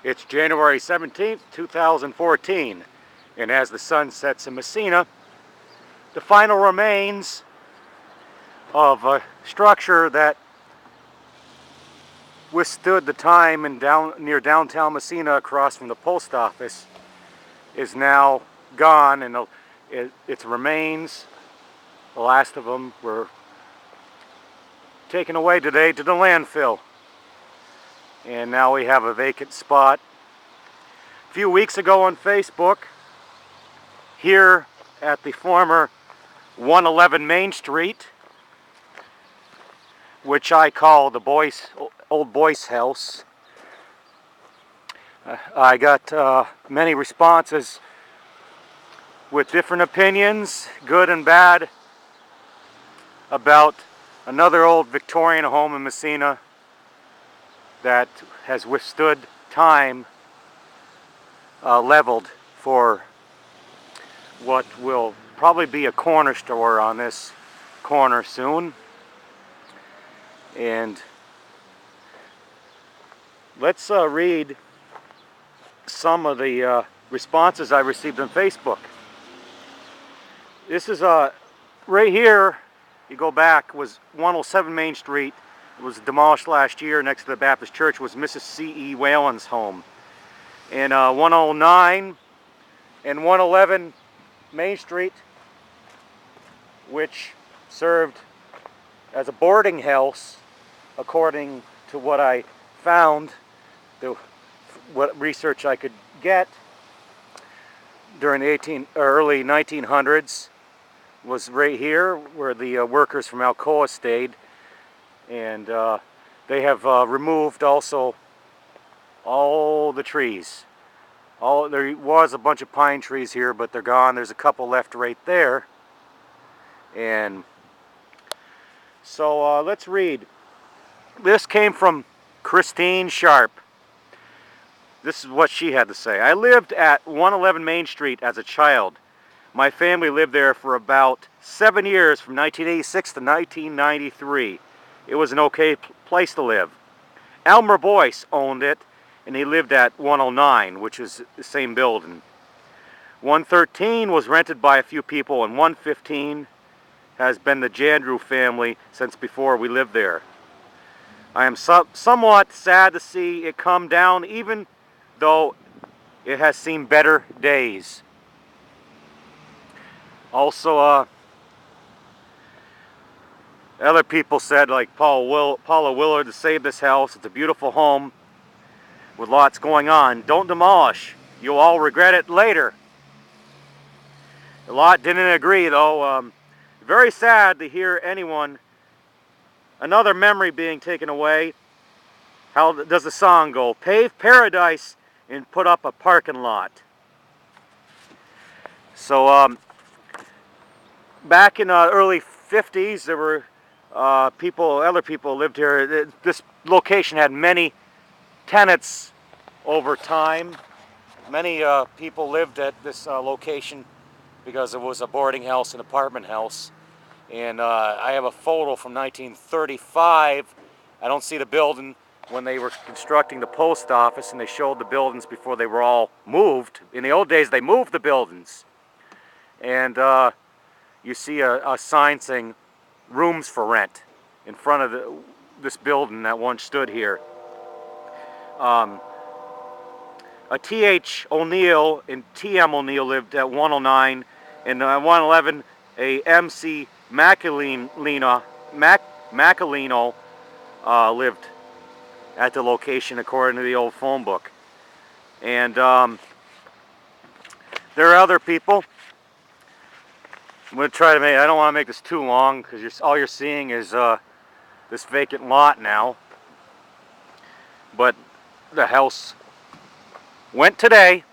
It's January 17th, 2014, and as the sun sets in Messina, the final remains of a structure that withstood the time near downtown Messina across from the post office is now gone, and its remains, the last of them, were taken away today to the landfill. And now we have a vacant spot. A few weeks ago on Facebook, here at the former 111 Main Street, which I call the old boys' house, I got many responses with different opinions, good and bad, about another old Victorian home in Messina that has withstood time, leveled for what will probably be a corner store on this corner soon. And let's read some of the responses I received on Facebook. This is right here, you go back, was 107 Main Street. It was demolished last year. Next to the Baptist Church was Mrs. C.E. Whalen's home. And 109 and 111 Main Street, which served as a boarding house, according to what I found, what research I could get during the early 1900s, was right here where the workers from Alcoa stayed. And they have removed also all the trees. There was a bunch of pine trees here, but they're gone. There's a couple left right there. And so let's read. This came from Christine Sharp. This is what she had to say. I lived at 111 Main Street as a child. My family lived there for about 7 years, from 1986 to 1993. It was an okay place to live. Elmer Boyce owned it, and he lived at 109, which is the same building. 113 was rented by a few people, and 115 has been the Jandrew family since before we lived there. I am somewhat sad to see it come down, even though it has seen better days. Also, other people said, like Paula Willard, to save this house. It's a beautiful home with lots going on. Don't demolish. You'll all regret it later. A lot didn't agree, though. Very sad to hear another memory being taken away. How does the song go? Pave paradise and put up a parking lot. So back in the early 50s, there were other people lived here. This location had many tenants over time. Many people lived at this location because it was a boarding house and apartment house. And I have a photo from 1935. I don't see the building when they were constructing the post office, and they showed the buildings before they were all moved. In the old days, they moved the buildings. And you see a sign saying rooms for rent in front of this building that once stood here. A T.H. O'Neill and T.M. O'Neill lived at 109, and 111 a M.C. Macalino lived at the location, according to the old phone book. And there are other people. I'm going to try to I don't want to make this too long, because all you're seeing is this vacant lot now. But the house went today.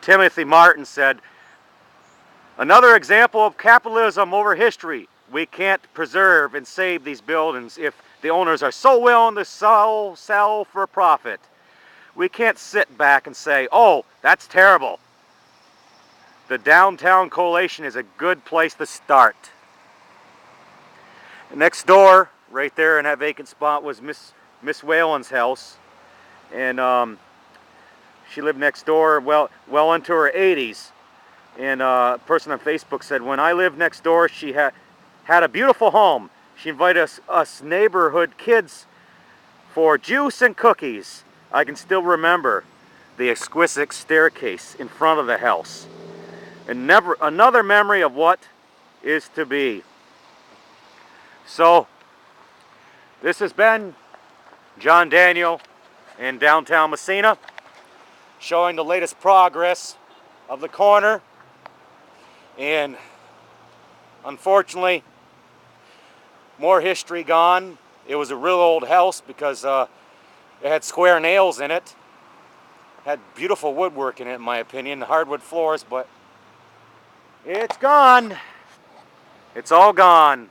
Timothy Martin said, another example of capitalism over history. We can't preserve and save these buildings if the owners are so willing to sell for profit. We can't sit back and say, oh, that's terrible. The downtown coalition is a good place to start. Next door, right there in that vacant spot, was Miss Miss Whalen's house, and she lived next door, well into her 80s. And a person on Facebook said, when I lived next door, she had a beautiful home. She invited us neighborhood kids for juice and cookies. I can still remember the exquisite staircase in front of the house. And never another memory of what is to be. So, this has been John Daniel in downtown Messina, showing the latest progress of the corner. And unfortunately, more history gone. It was a real old house because it had square nails in it. Had beautiful woodwork in it, in my opinion, hardwood floors, but it's gone. It's all gone.